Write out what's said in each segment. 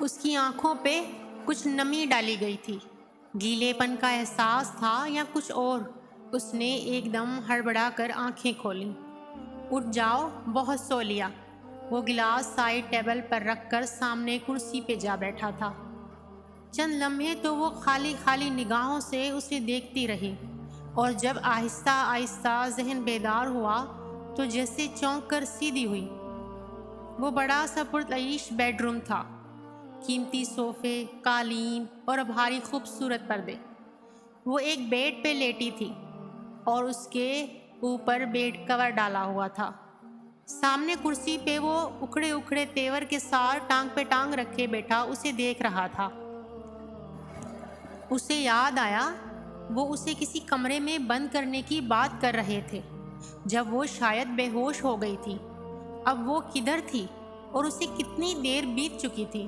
اس کی آنکھوں پہ کچھ نمی ڈالی گئی تھی۔ گیلے پن کا احساس تھا یا کچھ اور۔ اس نے ایک دم ہڑبڑا کر آنکھیں کھولیں۔ اٹھ جاؤ، بہت سو لیا۔ وہ گلاس سائڈ ٹیبل پر رکھ کر سامنے کرسی پہ جا بیٹھا تھا۔ چند لمحے تو وہ خالی خالی نگاہوں سے اسے دیکھتی رہی، اور جب آہستہ آہستہ ذہن بیدار ہوا تو جیسے چونک کر سیدھی ہوئی۔ وہ بڑا سا پرتعیش بیڈ روم تھا، قیمتی صوفے، قالین اور بھاری خوبصورت پردے۔ وہ ایک بیڈ پہ لیٹی تھی اور اس کے اوپر بیڈ کور ڈالا ہوا تھا۔ سامنے کرسی پہ وہ اکھڑے اکھڑے تیور کے ساتھ ٹانگ پہ ٹانگ رکھے بیٹھا اسے دیکھ رہا تھا۔ اسے یاد آیا وہ اسے کسی کمرے میں بند کرنے کی بات کر رہے تھے جب وہ شاید بے ہوش ہو گئی تھی۔ اب وہ کدھر تھی اور اسے کتنی دیر بیت چکی تھی؟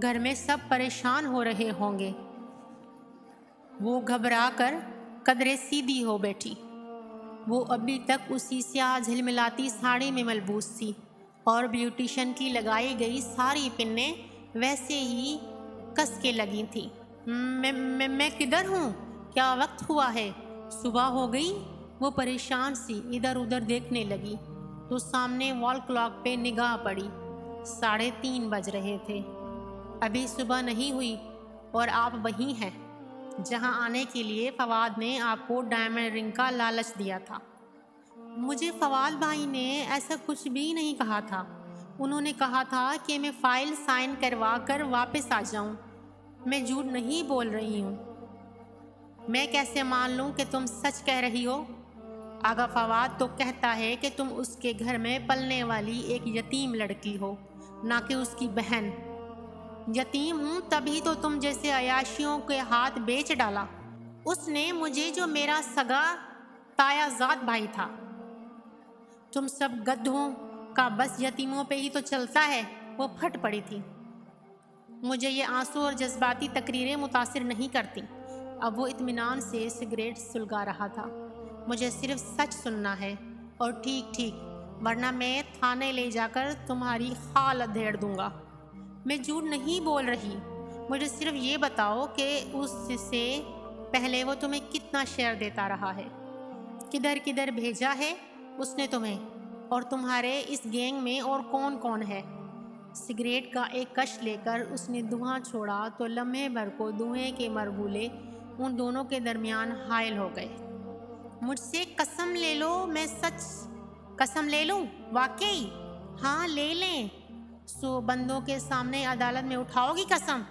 گھر میں سب پریشان ہو رہے ہوں گے۔ وہ گھبرا کر قدرے سیدھی ہو بیٹھی۔ وہ ابھی تک اسی سیاہ جھلملاتی ساڑی میں ملبوس تھی اور بیوٹیشن کی لگائی گئی ساری پنیں ویسے ہی کس کے لگی تھیں۔ میں کدھر ہوں؟ کیا وقت ہوا ہے؟ صبح ہو گئی؟ وہ پریشان سی ادھر ادھر دیکھنے لگی تو سامنے وال کلاک پہ نگاہ پڑی۔ 3:30 بج رہے تھے۔ ابھی صبح نہیں ہوئی اور آپ وہیں ہیں جہاں آنے کے لیے فواد نے آپ کو ڈائمنڈ رنگ کا لالچ دیا تھا۔ مجھے فواد بھائی نے ایسا کچھ بھی نہیں کہا تھا۔ انہوں نے کہا تھا کہ میں فائل سائن کروا کر واپس آ جاؤں۔ میں جھوٹ نہیں بول رہی ہوں۔ میں کیسے مان لوں کہ تم سچ کہہ رہی ہو؟ آغا فواد تو کہتا ہے کہ تم اس کے گھر میں پلنے والی ایک یتیم لڑکی ہو، نہ کہ اس کی بہن۔ یتیم ہوں تبھی تو تم جیسے عیاشیوں کے ہاتھ بیچ ڈالا۔ اس نے مجھے جو میرا سگا تایا زاد بھائی تھا۔ تم سب گدھوں کا بس یتیموں پہ ہی تو چلتا ہے۔ وہ پھٹ پڑی تھی۔ مجھے یہ آنسو اور جذباتی تقریریں متاثر نہیں کرتی۔ اب وہ اطمینان سے سگریٹ سلگا رہا تھا۔ مجھے صرف سچ سننا ہے، اور ٹھیک ٹھیک، ورنہ میں تھانے لے جا کر تمہاری خال ادھیڑ دوں گا۔ میں جھوٹ نہیں بول رہی۔ مجھے صرف یہ بتاؤ کہ اس سے پہلے وہ تمہیں کتنا شیئر دیتا رہا ہے؟ کدھر کدھر بھیجا ہے اس نے تمہیں؟ اور تمہارے اس گینگ میں اور کون کون ہے؟ سگریٹ کا ایک کش لے کر اس نے دھواں چھوڑا تو لمحے بھر کو دھوئیں کے مرغولے ان دونوں کے درمیان حائل ہو گئے۔ مجھ سے قسم لے لو، میں سچ قسم لے لوں؟ واقعی؟ ہاں لے لیں۔ سو بندوں کے سامنے عدالت میں اٹھاؤ گی قسم؟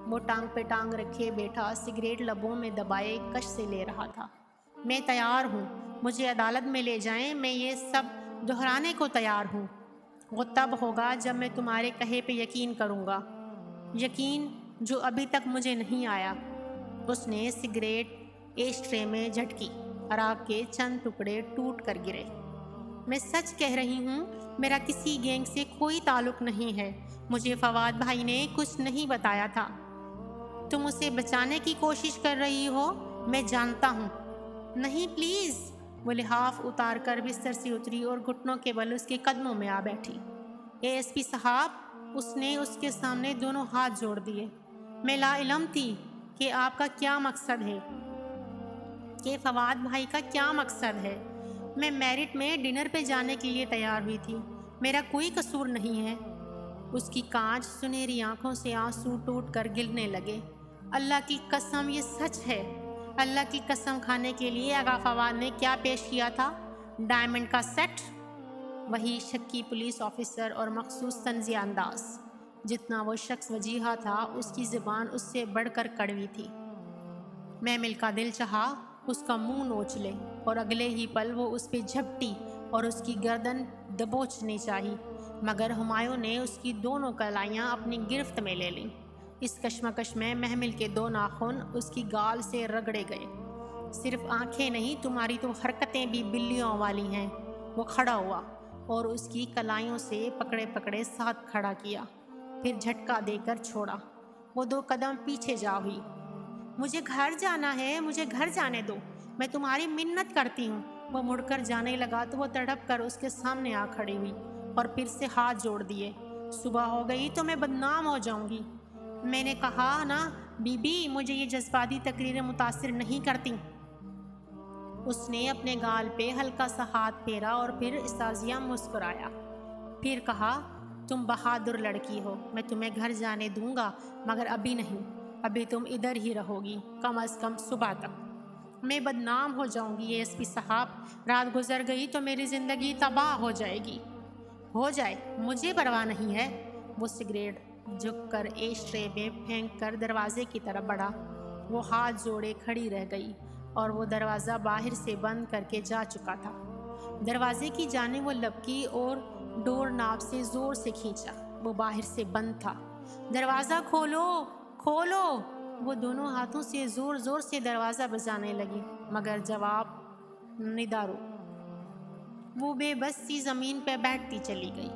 وہ ٹانگ پہ ٹانگ رکھے بیٹھا سگریٹ لبوں میں دبائے کش سے لے رہا تھا۔ میں تیار ہوں، مجھے عدالت میں لے جائیں، میں یہ سب دہرانے کو تیار ہوں۔ وہ تب ہوگا جب میں تمہارے کہے پہ یقین کروں گا، یقین جو ابھی تک مجھے نہیں آیا۔ اس نے سگریٹ ایش ٹرے میں جھٹکی، عراق کے چند ٹکڑے ٹوٹ کر گرے۔ میں سچ کہہ رہی ہوں، میرا کسی گینگ سے کوئی تعلق نہیں ہے۔ مجھے فواد بھائی نے کچھ نہیں بتایا تھا۔ تم اسے بچانے کی کوشش کر رہی ہو، میں جانتا ہوں۔ نہیں پلیز۔ وہ لحاف اتار کر بستر سے اتری اور گھٹنوں کے بل اس کے قدموں میں آ بیٹھی۔ اے ایس پی صاحب، اس نے اس کے سامنے دونوں ہاتھ جوڑ دیے۔ میں لا علم تھی کہ آپ کا کیا مقصد ہے، کہ فواد بھائی کا کیا مقصد ہے۔ میں میرٹ میں ڈنر پہ جانے کے لیے تیار ہوئی تھی۔ میرا کوئی قصور نہیں ہے۔ اس کی کانچ سنہری آنکھوں سے آنسو ٹوٹ کر گرنے لگے۔ اللہ کی قسم یہ سچ ہے۔ اللہ کی قسم کھانے کے لیے آغا فواد نے کیا پیش کیا تھا؟ ڈائمنڈ کا سیٹ؟ وہی شکی پولیس آفیسر اور مخصوص طنزیہ انداز۔ جتنا وہ شخص وجیہہ تھا، اس کی زبان اس سے بڑھ کر کڑوی تھی۔ محمل کا دل چاہا اس کا منہ نوچ لے، اور اگلے ہی پل وہ اس پہ جھپٹی اور اس کی گردن دبوچنی چاہی، مگر ہمایوں نے اس کی دونوں کلائیاں اپنی گرفت میں لے لیں۔ اس کشمکش میں محمل کے 2 ناخن اس کی گال سے رگڑے گئے۔ صرف آنکھیں نہیں، تمہاری تو حرکتیں بھی بلیوں والی ہیں۔ وہ کھڑا ہوا اور اس کی کلائیوں سے پکڑے پکڑے ساتھ کھڑا کیا، پھر جھٹکا دے کر چھوڑا۔ وہ 2 قدم پیچھے جا ہوئی۔ مجھے گھر جانا ہے، مجھے گھر جانے دو، میں تمہاری منت کرتی ہوں۔ وہ مڑ کر جانے لگا تو وہ تڑپ کر اس کے سامنے آ کھڑی ہوئی اور پھر سے ہاتھ جوڑ دیے۔ صبح ہو گئی تو میں بدنام ہو جاؤں گی۔ میں نے کہا نا بی بی، مجھے یہ جذباتی تقریریں متاثر نہیں کرتی۔ اس نے اپنے گال پہ ہلکا سا ہاتھ پھیرا اور پھر استاذیہ مسکرایا۔ پھر کہا، تم بہادر لڑکی ہو، میں تمہیں گھر جانے دوں گا، مگر ابھی نہیں، ابھی تم ادھر ہی رہو گی، کم از کم صبح تک۔ میں بدنام ہو جاؤں گی ایس پی صاحب، رات گزر گئی تو میری زندگی تباہ ہو جائے گی۔ ہو جائے، مجھے پرواہ نہیں ہے۔ وہ سگریٹ جھک کر ایش ٹرے میں پھینک کر دروازے کی طرف بڑھا۔ وہ ہاتھ جوڑے کھڑی رہ گئی اور وہ دروازہ باہر سے بند کر کے جا چکا تھا۔ دروازے کی جانب وہ لپکی اور ڈور ناب سے زور سے کھینچا۔ وہ باہر سے بند تھا۔ دروازہ کھولو، کھولو! وہ دونوں ہاتھوں سے زور زور سے دروازہ بجانے لگی، مگر جواب ندارو۔ وہ بے بس سی زمین پہ بیٹھتی چلی گئی۔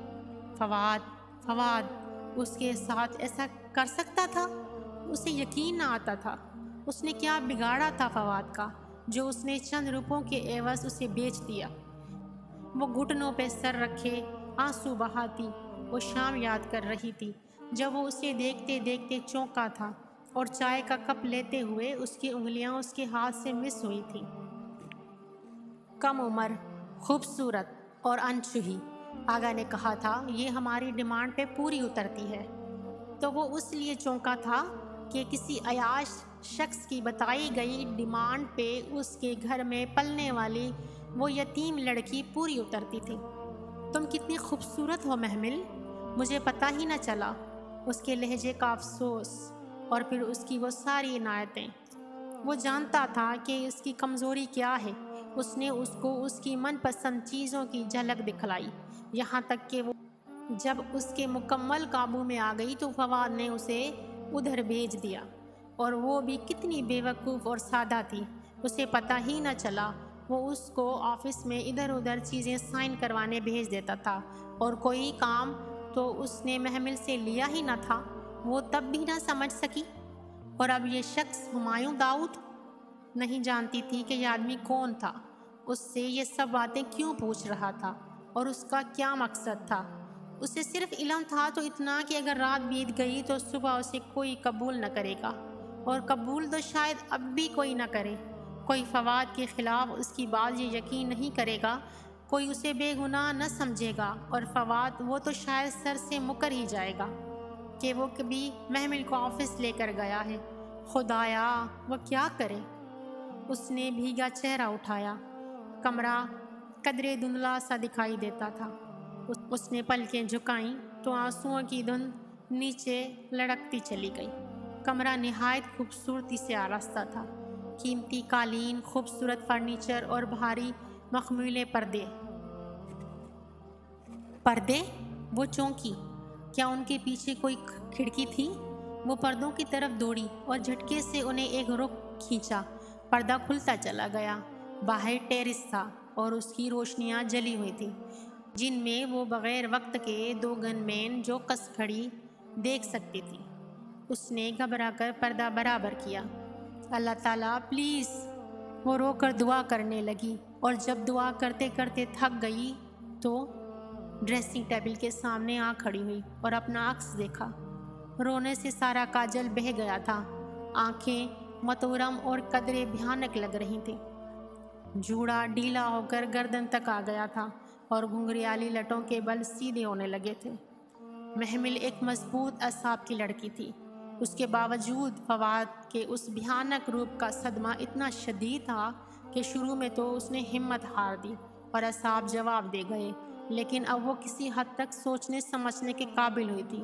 فواد، فواد اس کے ساتھ ایسا کر سکتا تھا؟ اسے یقین نہ آتا تھا۔ اس نے کیا بگاڑا تھا فواد کا، جو اس نے چند روپوں کے عوض اسے بیچ دیا؟ وہ گھٹنوں پہ سر رکھے آنسو بہاتی وہ شام یاد کر رہی تھی جب وہ اسے دیکھتے دیکھتے چونکا تھا اور چائے کا کپ لیتے ہوئے اس کی انگلیاں اس کے ہاتھ سے مس ہوئی تھیں۔ کم عمر، خوبصورت اور انچوہی، آغا نے کہا تھا یہ ہماری ڈیمانڈ پہ پوری اترتی ہے۔ تو وہ اس لیے چونکا تھا کہ کسی عیاش شخص کی بتائی گئی ڈیمانڈ پہ اس کے گھر میں پلنے والی وہ یتیم لڑکی پوری اترتی تھی۔ تم کتنی خوبصورت ہو محمل، مجھے پتہ ہی نہ چلا۔ اس کے لہجے کا افسوس اور پھر اس کی وہ ساری عنایتیں۔ وہ جانتا تھا کہ اس کی کمزوری کیا ہے۔ اس نے اس کو اس کی من پسند چیزوں کی جھلک دکھلائی، یہاں تک کہ وہ جب اس کے مکمل قابو میں آ گئی تو فواد نے اسے ادھر بھیج دیا، اور وہ بھی کتنی بے وقوف اور سادہ تھی، اسے پتہ ہی نہ چلا۔ وہ اس کو آفس میں ادھر ادھر چیزیں سائن کروانے بھیج دیتا تھا، اور کوئی کام تو اس نے محمل سے لیا ہی نہ تھا، وہ تب بھی نہ سمجھ سکی۔ اور اب یہ شخص ہمایوں داؤد نہیں جانتی تھی کہ یہ آدمی کون تھا، اس سے یہ سب باتیں کیوں پوچھ رہا تھا اور اس کا کیا مقصد تھا۔ اسے صرف علم تھا تو اتنا کہ اگر رات بیت گئی تو صبح اسے کوئی قبول نہ کرے گا، اور قبول تو شاید اب بھی کوئی نہ کرے۔ کوئی فواد کے خلاف اس کی بات یہ یقین نہیں کرے گا، کوئی اسے بے گناہ نہ سمجھے گا، اور فواد وہ تو شاید سر سے مکر ہی جائے گا کہ وہ کبھی محمل کو آفس لے کر گیا ہے۔ خدایا، وہ کیا کرے؟ اس نے بھیگا چہرہ اٹھایا۔ کمرہ قدرے دھندلا سا دکھائی دیتا تھا۔ اس نے پلکیں جھکائیں تو آنسوؤں کی دھند نیچے لڑکتی چلی گئی۔ کمرہ نہایت خوبصورتی سے آراستہ تھا۔ قیمتی قالین، خوبصورت فرنیچر اور بھاری مخملے پردے۔ پردے؟ وہ چونکی، کیا ان کے پیچھے کوئی کھڑکی تھی؟ وہ پردوں کی طرف دوڑی اور جھٹکے سے انہیں ایک رخ کھینچا۔ پردہ کھلتا چلا گیا۔ باہر ٹیرس تھا اور اس کی روشنیاں جلی ہوئی تھیں، جن میں وہ بغیر وقت کے دو گن مین جو کس کھڑی دیکھ سکتی تھی۔ اس نے گھبرا کر پردہ برابر کیا۔ اللہ تعالیٰ پلیز! وہ رو کر دعا کرنے لگی، اور جب دعا کرتے کرتے تھک گئی تو ڈریسنگ ٹیبل کے سامنے آ کھڑی ہوئی اور اپنا عکس دیکھا۔ رونے سے سارا کاجل بہہ گیا تھا، آنکھیں متورم اور قدرے بھیانک لگ رہی تھیں۔ جوڑا ڈھیلا ہو کر گردن تک آ گیا تھا اور گھنگریالی لٹوں کے بل سیدھے ہونے لگے تھے۔ محمل ایک مضبوط اعصاب کی لڑکی تھی، اس کے باوجود فواد کے اس بھیانک روپ کا صدمہ اتنا شدید تھا کہ شروع میں تو اس نے ہمت ہار دی اور اعصاب جواب دے گئے، لیکن اب وہ کسی حد تک سوچنے سمجھنے کے قابل ہوئی تھی۔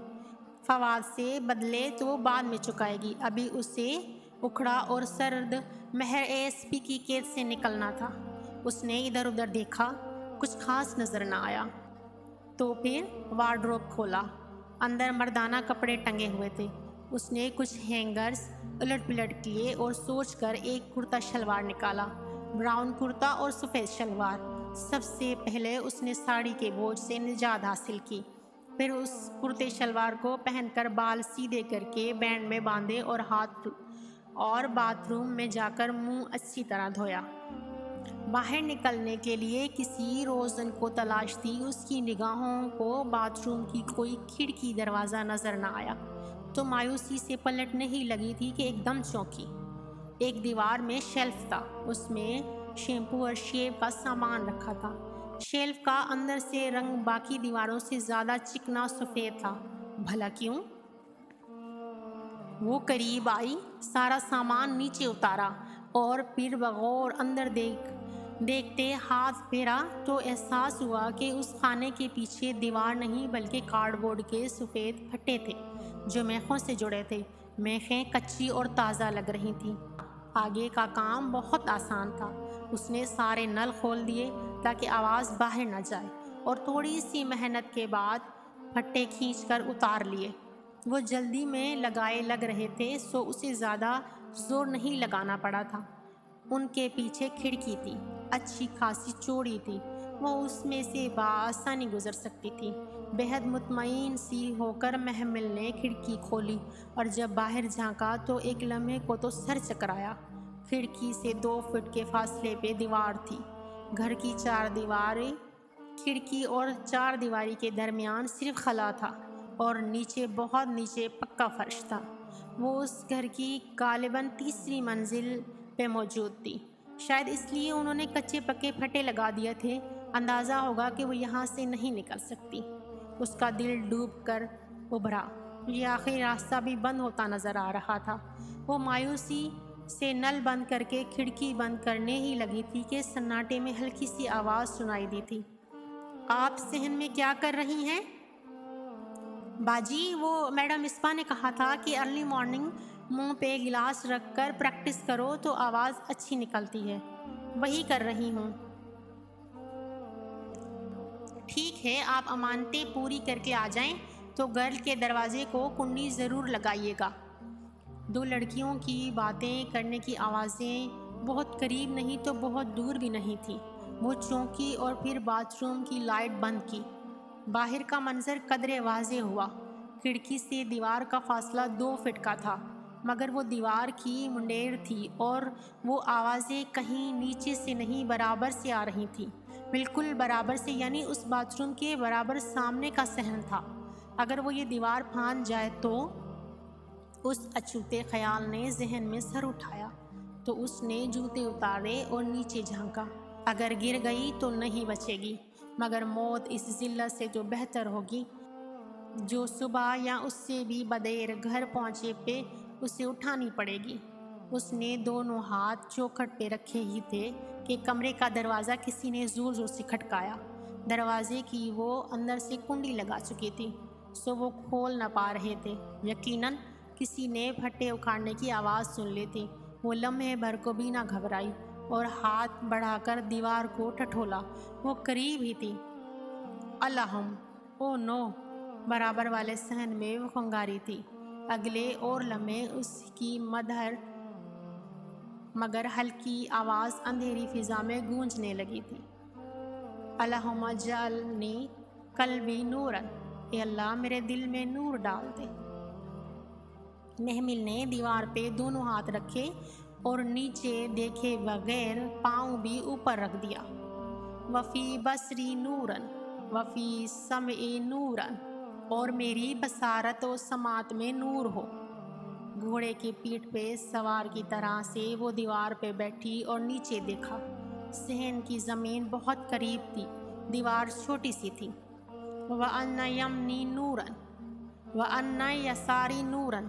فواد سے بدلے تو وہ بعد میں چکائے گی، ابھی اسے اکھڑا اور سرد مہر ایس پی کی قید سے نکلنا تھا۔ اس نے ادھر ادھر دیکھا، کچھ خاص نظر نہ آیا، تو پھر وارڈروب کھولا۔ اندر مردانہ کپڑے ٹنگے ہوئے تھے۔ اس نے کچھ ہینگرز الٹ پلٹ کیے اور سوچ کر ایک کرتا شلوار نکالا، براؤن کرتا اور سفید شلوار۔ سب سے پہلے اس نے ساڑی کے بوجھ سے نجات حاصل کی، پھر اس کرتے شلوار کو پہن کر بال سیدھے کر کے بینڈ میں باندھے اور باتھ روم میں جا کر منہ اچھی طرح دھویا۔ باہر نکلنے کے لیے کسی روزن کو تلاش تھی۔ اس کی نگاہوں کو باتھ روم کی کوئی کھڑکی دروازہ نظر نہ آیا، تو مایوسی سے پلٹنے ہی لگی تھی کہ ایک دم چونکی۔ ایک دیوار میں شیلف تھا، اس میں شیمپو اور شیو کا سامان رکھا تھا۔ شیلف کا اندر سے رنگ باقی دیواروں سے زیادہ چکنا سفید تھا۔ بھلا کیوں؟ وہ قریب آئی، سارا سامان نیچے اتارا اور پھر بغور اندر دیکھتے ہاتھ پھیرا تو احساس ہوا کہ اس خانے کے پیچھے دیوار نہیں بلکہ کارڈ بورڈ کے سفید پھٹے تھے جو میخوں سے جڑے تھے۔ میخیں کچی اور تازہ لگ رہی تھیں۔ آگے کا کام بہت آسان تھا۔ اس نے سارے نل کھول دیے تاکہ آواز باہر نہ جائے اور تھوڑی سی محنت کے بعد پھٹے کھینچ کر اتار لیے۔ وہ جلدی میں لگ رہے تھے سو اسے زیادہ زور نہیں لگانا پڑا تھا۔ ان کے پیچھے کھڑکی تھی، اچھی خاصی چوڑی تھی، وہ اس میں سے بآسانی گزر سکتی تھی۔ بہت مطمئن سی ہو کر محمل نے کھڑکی کھولی اور جب باہر جھانکا تو ایک لمحے کو تو سر چکرایا۔ کھڑکی سے 2 فٹ کے فاصلے پہ دیوار تھی۔ گھر کی 4 دیواریں، کھڑکی اور 4 دیواری کے درمیان صرف خلا تھا اور نیچے بہت نیچے پکا فرش تھا۔ وہ اس گھر کی غالباً 3ری منزل پہ موجود تھی، شاید اس لیے انہوں نے کچے پکے پھٹے لگا دیے تھے۔ اندازہ ہوگا کہ وہ یہاں سے نہیں نکل سکتی۔ اس کا دل ڈوب کر ابھرا۔ یہ آخری راستہ بھی بند ہوتا نظر آ رہا تھا۔ وہ مایوسی سے نل بند کر کے کھڑکی بند کرنے ہی لگی تھی کہ سناٹے میں ہلکی سی آواز سنائی دی تھی۔ آپ صحن میں کیا کر رہی ہیں؟ باجی، وہ میڈم مصباح نے کہا تھا کہ ارلی مارننگ منہ پہ گلاس رکھ کر پریکٹس کرو تو آواز اچھی نکلتی ہے۔ وہی کر رہی ہوں۔ ٹھیک ہے، آپ امانتیں پوری کر کے آ جائیں تو گھر کے دروازے کو کنڈی ضرور لگائیے گا۔ 2 لڑکیوں کی باتیں کرنے کی آوازیں بہت قریب نہیں تو بہت دور بھی نہیں تھیں۔ وہ چونکی اور پھر باتھ روم کی لائٹ بند کی۔ باہر کا منظر قدرے واضح ہوا۔ کھڑکی سے دیوار کا فاصلہ 2 فٹ کا تھا، مگر وہ دیوار کی منڈیر تھی اور وہ آوازیں کہیں نیچے سے نہیں برابر سے آ رہی تھیں، بالکل برابر سے، یعنی اس باتھ روم کے برابر سامنے کا صحن تھا۔ اگر وہ یہ دیوار پھاند جائے تو؟ اس اچھوتے خیال نے ذہن میں سر اٹھایا تو اس نے جوتے اتارے اور نیچے جھانکا۔ اگر گر گئی تو نہیں بچے گی، مگر موت اس ذلت سے تو بہتر ہوگی جو صبح یا اس سے بھی بدیر گھر پہنچے پہ اسے اٹھانی پڑے گی۔ اس نے دونوں ہاتھ چوکھٹ پہ رکھے ہی تھے کہ کمرے کا دروازہ کسی نے زور زور سے کھٹکایا۔ دروازے کی وہ اندر سے کنڈی لگا چکی تھی سو وہ کھول نہ پا رہے تھے۔ یقیناً کسی نے پھٹے اکھاڑنے کی آواز سن لی تھی۔ وہ لمحے بھر کو بھی نہ گھبرائی اور ہاتھ بڑھا کر دیوار کو ٹھٹولا۔ وہ قریب ہی تھی۔ اللہم، او نو! برابر والے صحن میں وہ کھنگاری تھی۔ اگلے اور لمحے اس کی مگر ہلکی آواز اندھیری فضا میں گونجنے لگی تھی۔ اللہم اجعلنی قلبی نوراً، اے اللہ میرے دل میں نور ڈال دے۔ محمل نے دیوار پہ دونوں ہاتھ رکھے اور نیچے دیکھے بغیر پاؤں بھی اوپر رکھ دیا۔ وفی بصری نوراً وفی سمعی نوراً، اور میری بصارت و سماعت میں نور ہو۔ گھوڑے کی پیٹھ پہ سوار کی طرح سے وہ دیوار پہ بیٹھی اور نیچے دیکھا۔ صحن کی زمین بہت قریب تھی، دیوار چھوٹی سی تھی۔ وَأَنَّ یَمْنِی نُورًا وَأَنَّ یَسَارِی نُورًا،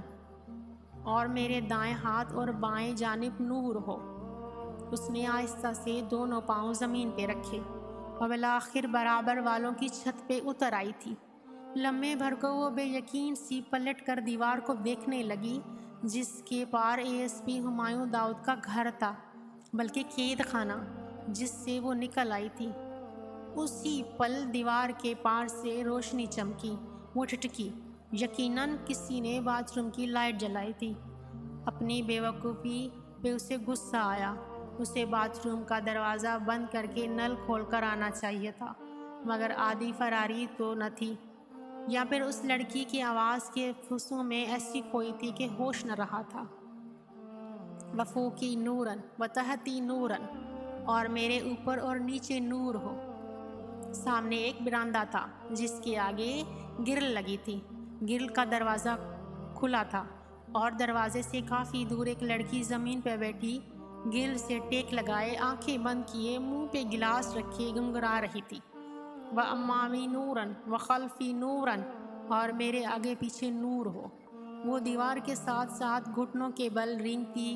اور میرے دائیں ہاتھ اور بائیں جانب نور ہو۔ اس نے آہستہ سے دونوں پاؤں زمین پہ رکھے اور بالآخر برابر والوں کی چھت پہ اتر آئی تھی۔ لمحے بھر کو وہ بے یقین سی پلٹ کر دیوار کو دیکھنے لگی جس کے پار ASP ہمایوں داؤد کا گھر تھا، بلکہ قید خانہ جس سے وہ نکل آئی تھی۔ اسی پل دیوار کے پار سے روشنی چمکی۔ وہ ٹھٹکی۔ یقیناً کسی نے باتھ روم کی لائٹ جلائی تھی۔ اپنی بے وقوفی پہ اسے غصہ آیا۔ اسے باتھ روم کا دروازہ بند کر کے نل کھول کر آنا چاہیے تھا، مگر آدھی فراری تو نہ تھی، یا پھر اس لڑکی کی آواز کے فصوں میں ایسی کھوئی تھی کہ ہوش نہ رہا تھا۔ وفوقی نوراً وتحتی نوراً، اور میرے اوپر اور نیچے نور ہو۔ سامنے ایک برانڈا تھا جس کے آگے گرل لگی تھی۔ گرل کا دروازہ کھلا تھا اور دروازے سے کافی دور ایک لڑکی زمین پہ بیٹھی گل سے ٹیک لگائے آنکھیں بند کیے منہ پہ گلاس رکھے گنگرا رہی تھی۔ وَأَمَّامِي نُورًا وَخَلْفِي نُورًا، اور میرے آگے پیچھے نور ہو۔ وہ دیوار کے ساتھ ساتھ گھٹنوں کے بل رینگتی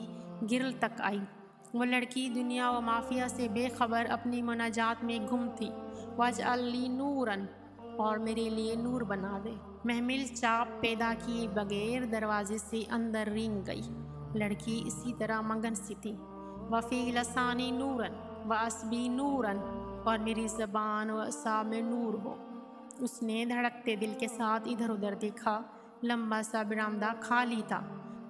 گرل تک آئی۔ وہ لڑکی دنیا و مافیا سے بے خبر اپنی مناجات میں گم تھی۔ وَاجْعَل لِّي نُورًا، اور میرے لیے نور بنا دے۔ محمل چاپ پیدا کیے بغیر دروازے سے اندر رینگ گئی۔ لڑکی اسی طرح مگن سی تھی۔ وَفِي لِسَانِي نُورًا وَأَصْبِي نُورًا، اور میری زبان و اعصاب میں نور ہو۔ اس نے دھڑکتے دل کے ساتھ ادھر ادھر دیکھا۔ لمبا سا برآمدہ خالی تھا،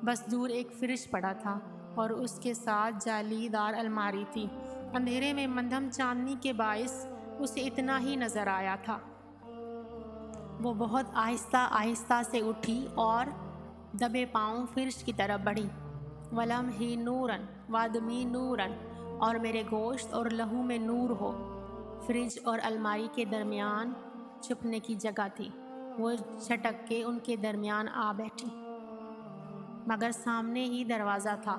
بس دور ایک فرش پڑا تھا اور اس کے ساتھ جالی دار الماری تھی۔ اندھیرے میں مندھم چاندنی کے باعث اسے اتنا ہی نظر آیا تھا۔ وہ بہت آہستہ آہستہ سے اٹھی اور دبے پاؤں فرش کی طرف بڑھی۔ وَلَمْحِي نُورًا وَدَمِي نُورًا، اور میرے گوشت اور لہو میں نور ہو۔ فریج اور الماری کے درمیان چھپنے کی جگہ تھی۔ وہ جھٹک کے ان کے درمیان آ بیٹھی، مگر سامنے ہی دروازہ تھا۔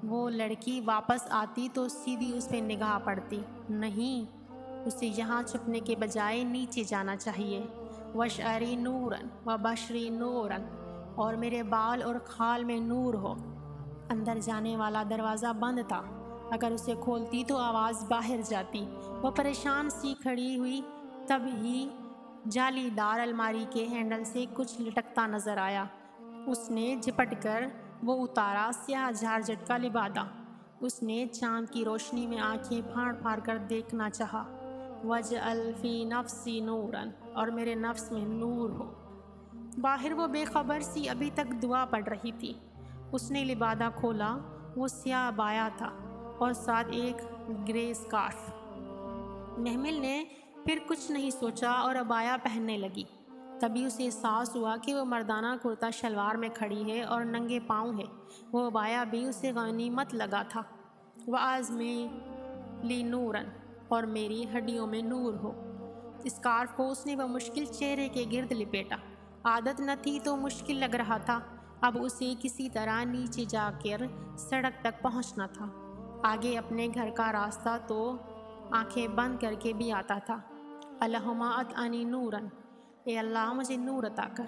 وہ لڑکی واپس آتی تو سیدھی اس پہ نگاہ پڑتی۔ نہیں، اسے یہاں چھپنے کے بجائے نیچے جانا چاہیے۔ وَشَعْرِي نُورًا وَبَشْرِي نُورًا، اور میرے بال اور کھال میں نور ہو۔ اندر جانے والا دروازہ بند تھا، اگر اسے کھولتی تو آواز باہر جاتی۔ وہ پریشان سی کھڑی ہوئی، تب ہی جالی دار الماری کے ہینڈل سے کچھ لٹکتا نظر آیا۔ اس نے جھپٹ کر وہ اتارا، سیاہ جارجٹ کا لبادہ۔ اس نے چاند کی روشنی میں آنکھیں پھاڑ پھاڑ کر دیکھنا چاہا۔ وَاجْعَلْ فِي نَفْسِي نُورًا، اور میرے نفس میں نور ہو۔ باہر وہ بے خبر سی ابھی تک دعا پڑھ رہی تھی۔ اس نے لبادہ کھولا، وہ سیاہ عبایا تھا اور ساتھ ایک گرے اسکارف۔ محمل نے پھر کچھ نہیں سوچا اور عبایا پہننے لگی۔ تبھی اسے احساس ہوا کہ وہ مردانہ کرتا شلوار میں کھڑی ہے اور ننگے پاؤں ہے۔ وہ عبایا بھی اسے غنیمت لگا تھا۔ وَأَزْمِي لِي نُورًا، اور میری ہڈیوں میں نور ہو۔ اسکارف کو اس نے بمشکل چہرے کے گرد لپیٹا۔ عادت نہ تھی تو مشکل لگ رہا تھا۔ اب اسے کسی طرح نیچے جا کر سڑک تک پہنچنا تھا۔ آگے اپنے گھر کا راستہ تو آنکھیں بند کر کے بھی آتا تھا۔ اللہم اعطنی نوراً، اے اللہ مجھے نور عطا کر۔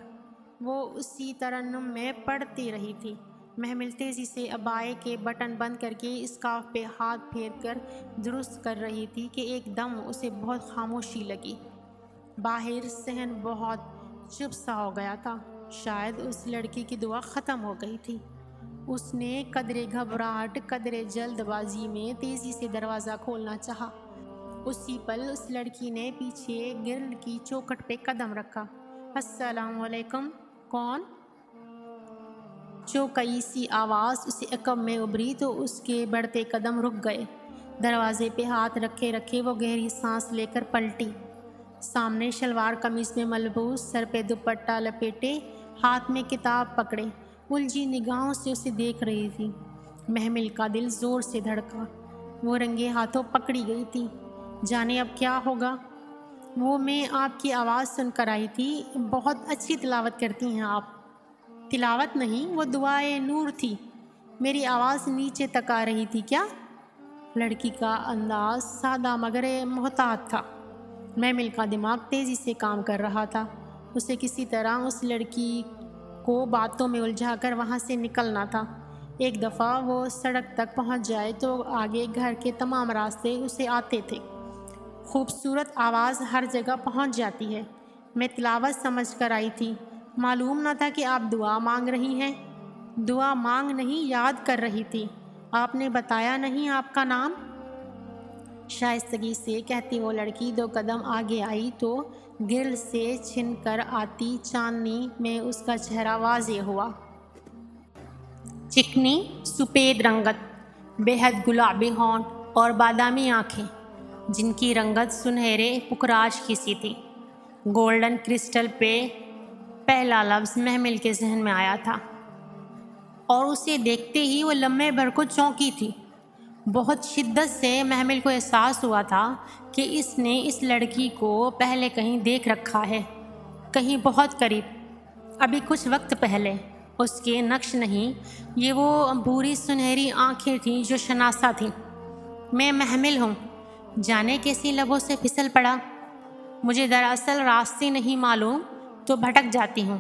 وہ اسی ترنم میں پڑھتی رہی تھی۔ محمل تیزی سے عبائے کے بٹن بند کر کے اسکارف پہ ہاتھ پھیر کر درست کر رہی تھی کہ ایک دم اسے بہت خاموشی لگی۔ باہر صحن بہت چپ سا ہو گیا تھا، شاید اس لڑکی کی دعا ختم ہو گئی تھی۔ اس نے قدرے گھبراہٹ قدرے جلد بازی میں تیزی سے دروازہ کھولنا چاہا۔ اسی پل اس لڑکی نے پیچھے گرل کی چوکھٹ پہ قدم رکھا۔ السلام علیکم، کون؟ چوکئی سی آواز اسے عقب میں ابھری تو اس کے بڑھتے قدم رک گئے۔ دروازے پہ ہاتھ رکھے رکھے وہ گہری سانس لے کر پلٹی۔ سامنے شلوار قمیض میں ملبوس، سر پہ دوپٹہ لپیٹے، ہاتھ میں کتاب پکڑے، الجھی نگاہوں سے اسے دیکھ رہی تھی۔ محمل کا دل زور سے دھڑکا۔ وہ رنگے ہاتھوں پکڑی گئی تھی۔ جانے اب کیا ہوگا؟ وہ میں آپ کی آواز سن کر آئی تھی، بہت اچھی تلاوت کرتی ہیں آپ۔ تلاوت نہیں، وہ دعائے نور تھی۔ میری آواز نیچے تک آ رہی تھی کیا؟ لڑکی کا انداز سادہ مگر محتاط تھا۔ محمل کا دماغ تیزی سے کام کر رہا تھا۔ اسے کسی طرح اس لڑکی کو باتوں میں الجھا کر وہاں سے نکلنا تھا۔ ایک دفعہ وہ سڑک تک پہنچ جائے تو آگے گھر کے تمام راستے اسے آتے تھے۔ خوبصورت آواز ہر جگہ پہنچ جاتی ہے۔ میں تلاوت سمجھ کر آئی تھی، معلوم نہ تھا کہ آپ دعا مانگ رہی ہیں۔ دعا مانگ نہیں، یاد کر رہی تھی۔ آپ نے بتایا نہیں آپ کا نام؟ شائستگی سے کہتی وہ لڑکی دو قدم آگے آئی تو گرل سے چھن کر آتی چاندنی میں اس کا چہرہ واضح ہوا۔ چکنی سفید رنگت، بے حد گلابی ہونٹ اور بادامی آنکھیں جن کی رنگت سنہرے پکراج کی سی تھی۔ گولڈن کرسٹل پہ پہلا لفظ محمل کے ذہن میں آیا تھا اور اسے دیکھتے ہی وہ لمحے بھر کو چونکی تھی۔ بہت شدت سے محمل کو احساس ہوا تھا کہ اس نے اس لڑکی کو پہلے کہیں دیکھ رکھا ہے، کہیں بہت قریب، ابھی کچھ وقت پہلے۔ اس کے نقش نہیں، یہ وہ بھوری سنہری آنکھیں تھیں جو شناسا تھیں۔ میں محمل ہوں، جانے کیسی لبوں سے پھسل پڑا۔ مجھے دراصل راستے نہیں معلوم تو بھٹک جاتی ہوں۔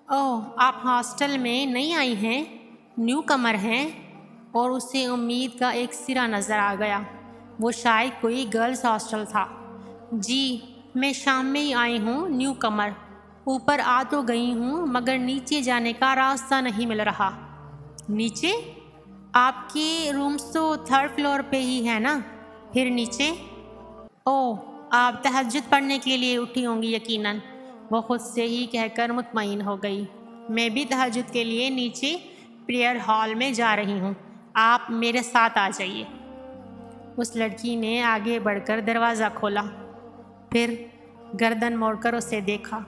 اوہ، آپ ہاسٹل میں نئی آئی ہیں، نیو کمر ہیں؟ اور اسے امید کا ایک سرا نظر آ گیا۔ وہ شاید کوئی گرلز ہاسٹل تھا۔ جی، میں شام میں ہی آئی ہوں، نیو کمر۔ اوپر آ تو گئی ہوں مگر نیچے جانے کا راستہ نہیں مل رہا۔ نیچے؟ آپ کے رومز تو 3rd فلور پہ ہی ہے نا، پھر نیچے؟ اوہ، آپ تہجد پڑھنے کے لیے اٹھی ہوں گی یقیناً، وہ خود سے ہی کہہ کر مطمئن ہو گئی۔ میں بھی تہجد کے لیے نیچے پریئر ہال میں جا رہی ہوں، آپ میرے ساتھ آ جائیے۔ اس لڑکی نے آگے بڑھ کر دروازہ کھولا، پھر گردن موڑ کر اسے دیکھا۔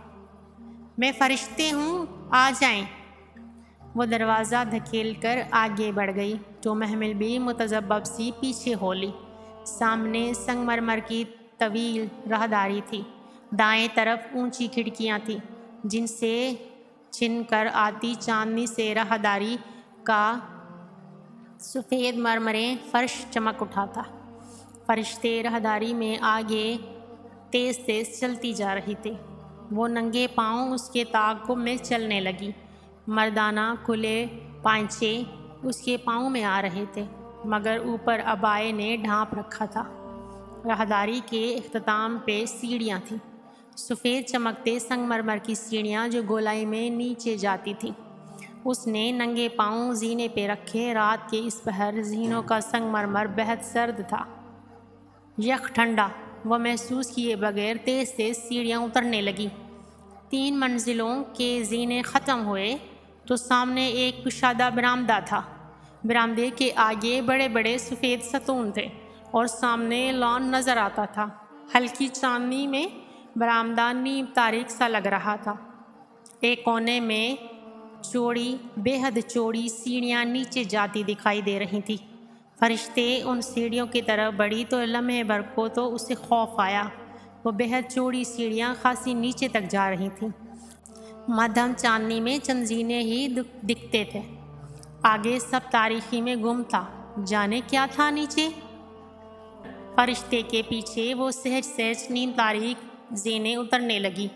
میں فرشتے ہوں، آ جائیں۔ وہ دروازہ دھکیل کر آگے بڑھ گئی تو محمل بھی متذبذب سی پیچھے ہو لی۔ سامنے سنگ مرمر کی طویل راہداری تھی، دائیں طرف اونچی کھڑکیاں تھیں جن سے چھن کر آتی چاندنی سے راہداری کا سفید مرمریں فرش چمک اٹھا تھا۔ فرشتے راہداری میں آگے تیز تیز چلتی جا رہی تھی۔ وہ ننگے پاؤں اس کے تعاقب میں چلنے لگی۔ مردانہ کھلے پائنچے اس کے پاؤں میں آ رہے تھے مگر اوپر عبائے نے ڈھانپ رکھا تھا۔ راہداری کے اختتام پہ سیڑھیاں تھیں، سفید چمکتے سنگ مرمر کی سیڑھیاں جو گولائی میں نیچے جاتی تھیں۔ اس نے ننگے پاؤں زینے پہ رکھے۔ رات کے اس پہر زینوں کا سنگ مرمر بہت سرد تھا، یخ ٹھنڈا۔ وہ محسوس کیے بغیر تیز تیز سیڑھیاں اترنے لگی۔ 3 منزلوں کے زینے ختم ہوئے تو سامنے ایک کشادہ برآمدہ تھا۔ برآمدے کے آگے بڑے بڑے سفید ستون تھے اور سامنے لان نظر آتا تھا۔ ہلکی چاندنی میں برآمدہ نیم تاریک سا لگ رہا تھا۔ ایک کونے میں چوڑی، بے حد چوڑی سیڑھیاں نیچے جاتی دکھائی دے رہی تھیں۔ فرشتے ان سیڑھیوں کی طرف بڑھی تو لمحے بھر کو تو اسے خوف آیا۔ وہ بے حد چوڑی سیڑھیاں خاصی نیچے تک جا رہی تھیں۔ مدھم چاندنی میں چند زینے ہی دکھتے تھے، آگے سب تاریکی میں گم تھا۔ جانے کیا تھا نیچے؟ فرشتے کے پیچھے وہ سہج سہج نیم تاریک زینے اترنے لگی۔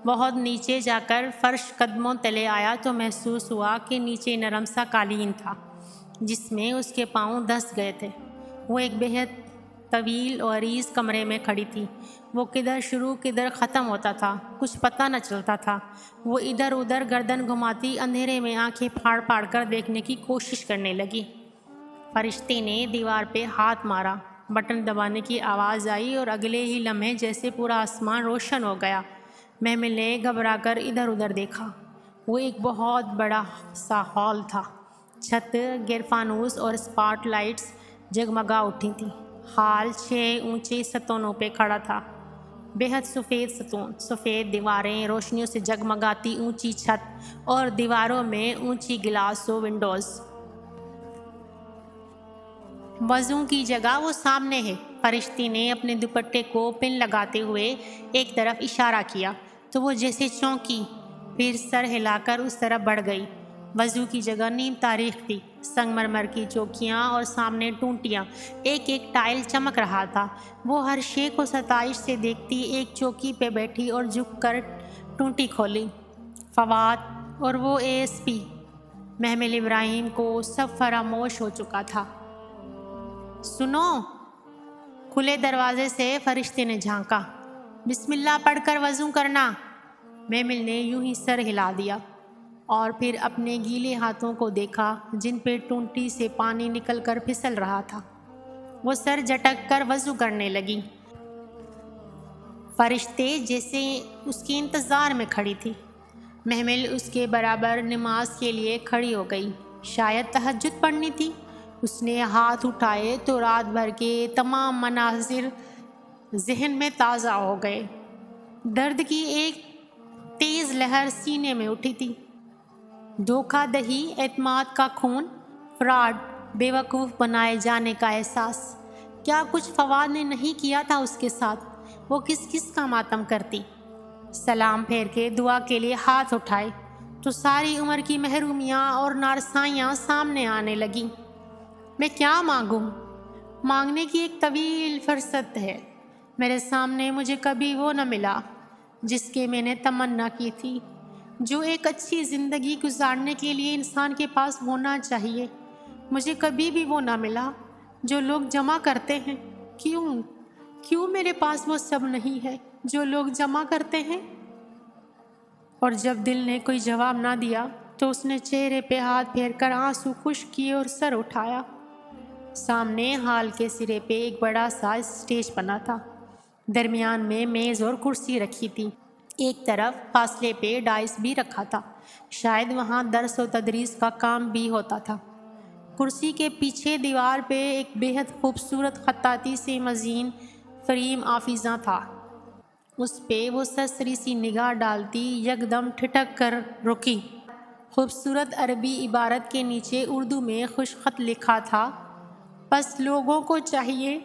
بہت نیچے جا کر فرش قدموں تلے آیا تو محسوس ہوا کہ نیچے نرم سا قالین تھا جس میں اس کے پاؤں دھس گئے تھے۔ وہ ایک بہت طویل و عریض کمرے میں کھڑی تھی۔ وہ کدھر شروع کدھر ختم ہوتا تھا، کچھ پتہ نہ چلتا تھا۔ وہ ادھر ادھر گردن گھماتی اندھیرے میں آنکھیں پھاڑ پھاڑ کر دیکھنے کی کوشش کرنے لگی۔ فرشتے نے دیوار پہ ہاتھ مارا، بٹن دبانے کی آواز آئی اور اگلے ہی لمحے جیسے پورا آسمان روشن ہو گیا۔ محمل نے گھبرا کر ادھر ادھر دیکھا۔ وہ ایک بہت بڑا سا ہال تھا۔ چھت گرفانوس اور اسپاٹ لائٹس جگمگا اٹھی تھیں۔ ہال 6 اونچے ستونوں پہ کھڑا تھا، بے حد سفید ستون، سفید دیواریں، روشنیوں سے جگمگاتی اونچی چھت اور دیواروں میں اونچی گلاس و ونڈوز۔ وضو کی جگہ وہ سامنے ہے۔ فرشتے نے اپنے دوپٹے کو پن لگاتے ہوئے ایک طرف اشارہ کیا تو وہ جیسے چونکی، پھر سر ہلا کر اس طرف بڑھ گئی۔ وضو کی جگہ نیم تاریک تھی، سنگ مرمر کی چوکیاں اور سامنے ٹونٹیاں، ایک ایک ٹائل چمک رہا تھا۔ وہ ہر شے کو ستائش سے دیکھتی ایک چوکی پہ بیٹھی اور جھک کر ٹونٹی کھولی۔ فواد اور وہ ASP محمل ابراہیم کو سب فراموش ہو چکا تھا۔ سنو! کھلے دروازے سے فرشتے نے جھانکا۔ بسم اللہ پڑھ کر وضو کرنا۔ محمل نے یوں ہی سر ہلا دیا اور پھر اپنے گیلے ہاتھوں کو دیکھا جن پہ ٹونٹی سے پانی نکل کر پھسل رہا تھا۔ وہ سر جھٹک کر وضو کرنے لگی۔ فرشتے جیسے اس کے انتظار میں کھڑی تھی۔ محمل اس کے برابر نماز کے لیے کھڑی ہو گئی۔ شاید تہجد پڑھنی تھی۔ اس نے ہاتھ اٹھائے تو رات بھر کے تمام مناظر ذہن میں تازہ ہو گئے۔ درد کی ایک تیز لہر سینے میں اٹھی تھی۔ دھوکہ دہی، اعتماد کا خون، فراڈ، بے وقوف بنائے جانے کا احساس۔ کیا کچھ فواد نے نہیں کیا تھا اس کے ساتھ؟ وہ کس کس کا ماتم کرتی؟ سلام پھیر کے دعا کے لیے ہاتھ اٹھائے تو ساری عمر کی محرومیاں اور نارسائیاں سامنے آنے لگیں۔ میں کیا مانگوں؟ مانگنے کی ایک طویل فرصت ہے۔ میرے سامنے مجھے کبھی وہ نہ ملا جس کے میں نے تمنا کی تھی، جو ایک اچھی زندگی گزارنے کے لیے انسان کے پاس ہونا چاہیے۔ مجھے کبھی بھی وہ نہ ملا جو لوگ جمع کرتے ہیں۔ کیوں میرے پاس وہ سب نہیں ہے جو لوگ جمع کرتے ہیں؟ اور جب دل نے کوئی جواب نہ دیا تو اس نے چہرے پہ ہاتھ پھیر کر آنسو خشک کیے اور سر اٹھایا۔ سامنے ہال کے سرے پہ ایک بڑا سا اسٹیج بنا تھا۔ درمیان میں میز اور کرسی رکھی تھی۔ ایک طرف فاصلے پہ ڈائس بھی رکھا تھا، شاید وہاں درس و تدریس کا کام بھی ہوتا تھا۔ کرسی کے پیچھے دیوار پہ ایک بے حد خوبصورت خطاطی سے مزین فریم آفیزاں تھا۔ اس پہ وہ سرسری سی نگاہ ڈالتی یکدم ٹھٹک کر رکی۔ خوبصورت عربی عبارت کے نیچے اردو میں خوش خط لکھا تھا، بس لوگوں کو چاہیے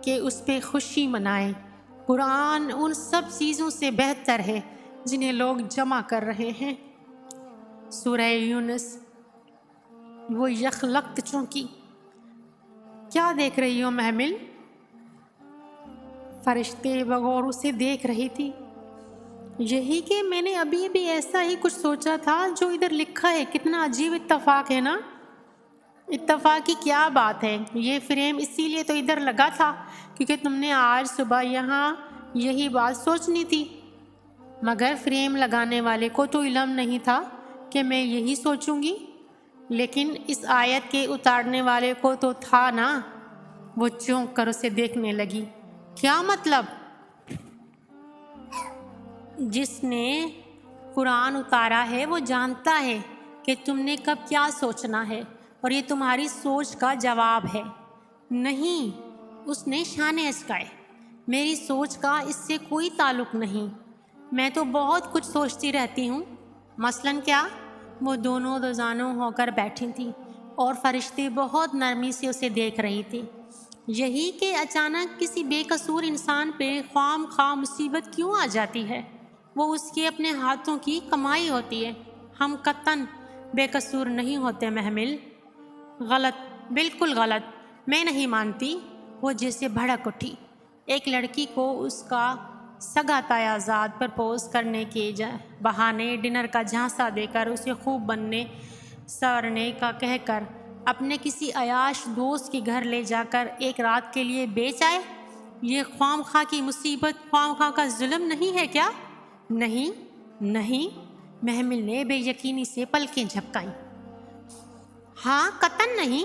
کہ اس پہ خوشی منائیں۔ قرآن ان سب چیزوں سے بہتر ہے جنہیں لوگ جمع کر رہے ہیں۔ سورہ یونس۔ وہ یخلقت چونکی۔ کیا دیکھ رہی ہو محمل؟ فرشتے بغور اسے دیکھ رہی تھی۔ یہی کہ میں نے ابھی بھی ایسا ہی کچھ سوچا تھا جو ادھر لکھا ہے۔ کتنا عجیب اتفاق ہے نا؟ اتفاق کی کیا بات ہے؟ یہ فریم اسی لیے تو ادھر لگا تھا کیونکہ تم نے آج صبح یہاں یہی بات سوچنی تھی، مگر فریم لگانے والے کو تو علم نہیں تھا کہ میں یہی سوچوں گی، لیکن اس آیت کے اتارنے والے کو تو تھا نا۔ وہ چونک کر اسے دیکھنے لگی۔ کیا مطلب؟ جس نے قرآن اتارا ہے وہ جانتا ہے کہ تم نے کب کیا سوچنا ہے، اور یہ تمہاری سوچ کا جواب ہے۔ نہیں، اس نے شانے اچکائے، میری سوچ کا اس سے کوئی تعلق نہیں۔ میں تو بہت کچھ سوچتی رہتی ہوں۔ مثلاً کیا؟ وہ دونوں دوزانوں ہو کر بیٹھی تھی اور فرشتے بہت نرمی سے اسے دیکھ رہی تھی۔ یہی کہ اچانک کسی بے قصور انسان پہ خواہ خواہ مصیبت کیوں آ جاتی ہے؟ وہ اس کے اپنے ہاتھوں کی کمائی ہوتی ہے۔ ہم قطعاً بے قصور نہیں ہوتے محمل۔ غلط، بالکل غلط، میں نہیں مانتی۔ وہ جیسے بھڑک اٹھی۔ ایک لڑکی کو اس کا سگا تایازاد پرپوز کرنے کے بہانے ڈنر کا جھانسا دے کر اسے خوب بننے سنورنے کا کہہ کر اپنے کسی عیاش دوست کے گھر لے جا کر ایک رات کے لیے بیچ آئے، یہ خواہ خواہ کی مصیبت، خواہ خواہ کا ظلم نہیں ہے کیا؟ نہیں، محمل نے بے یقینی سے پلکیں جھپکائیں۔ ہاں، قطعاً نہیں۔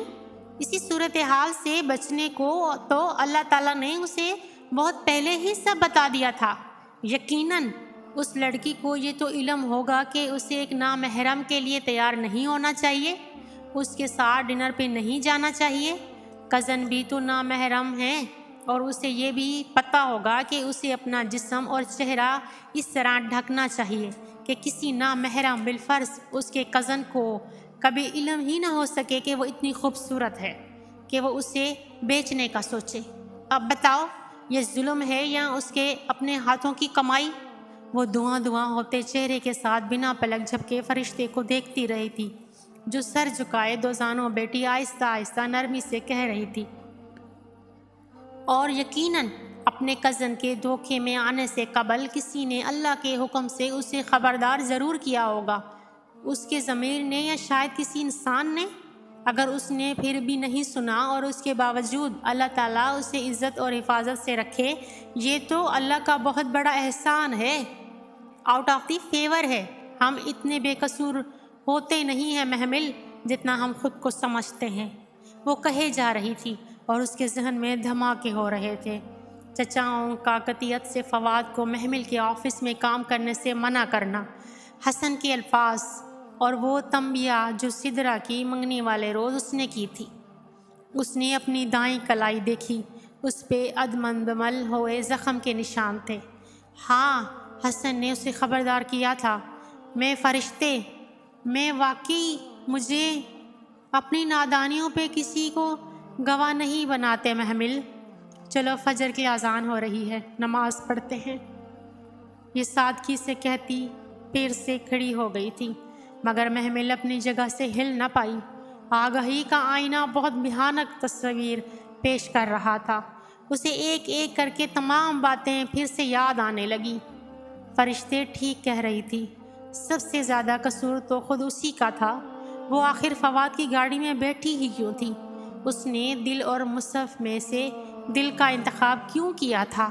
اسی صورتحال سے بچنے کو تو اللہ تعالیٰ نے اسے بہت پہلے ہی سب بتا دیا تھا۔ یقیناً اس لڑکی کو یہ تو علم ہوگا کہ اسے ایک نامحرم کے لیے تیار نہیں ہونا چاہیے، اس کے ساتھ ڈنر پہ نہیں جانا چاہیے۔ کزن بھی تو نامحرم ہے، اور اسے یہ بھی پتہ ہوگا کہ اسے اپنا جسم اور چہرہ اس طرح ڈھکنا چاہیے کہ کسی نامحرم بالفرض اس کے کزن کو کبھی علم ہی نہ ہو سکے کہ وہ اتنی خوبصورت ہے کہ وہ اسے بیچنے کا سوچے۔ اب بتاؤ، یہ ظلم ہے یا اس کے اپنے ہاتھوں کی کمائی؟ وہ دھواں ہوتے چہرے کے ساتھ بنا پلک جھپکے فرشتے کو دیکھتی رہی تھی، جو سر جھکائے دوزانوں بیٹی آہستہ آہستہ نرمی سے کہہ رہی تھی۔ اور یقیناً اپنے کزن کے دھوکے میں آنے سے قبل کسی نے اللہ کے حکم سے اسے خبردار ضرور کیا ہوگا، اس کے ضمیر نے یا شاید کسی انسان نے۔ اگر اس نے پھر بھی نہیں سنا اور اس کے باوجود اللہ تعالیٰ اسے عزت اور حفاظت سے رکھے، یہ تو اللہ کا بہت بڑا احسان ہے، آؤٹ آف دی فیور ہے۔ ہم اتنے بے قصور ہوتے نہیں ہیں محمل جتنا ہم خود کو سمجھتے ہیں۔ وہ کہے جا رہی تھی اور اس کے ذہن میں دھماکے ہو رہے تھے۔ چچاؤں کا قطعیت سے فواد کو محمل کے آفس میں کام کرنے سے منع کرنا، حسن کے الفاظ اور وہ تنبیہ جو سدرا کی منگنی والے روز اس نے کی تھی۔ اس نے اپنی دائیں کلائی دیکھی، اس پہ ادمندمل ہوئے زخم کے نشان تھے۔ ہاں، حسن نے اسے خبردار کیا تھا، میں واقعی مجھے اپنی نادانیوں پہ کسی کو گواہ نہیں بناتے محمل۔ چلو، فجر کی اذان ہو رہی ہے، نماز پڑھتے ہیں۔ یہ سادگی سے کہتی پیر سے کھڑی ہو گئی تھی۔ مگر محمل اپنی جگہ سے ہل نہ پائی۔ آگہی کا آئینہ بہت بھیانک تصویر پیش کر رہا تھا۔ اسے ایک ایک کر کے تمام باتیں پھر سے یاد آنے لگیں۔ فرشتے ٹھیک کہہ رہی تھی، سب سے زیادہ قصور تو خود اسی کا تھا۔ وہ آخر فواد کی گاڑی میں بیٹھی ہی کیوں تھی؟ اس نے دل اور مصحف میں سے دل کا انتخاب کیوں کیا تھا؟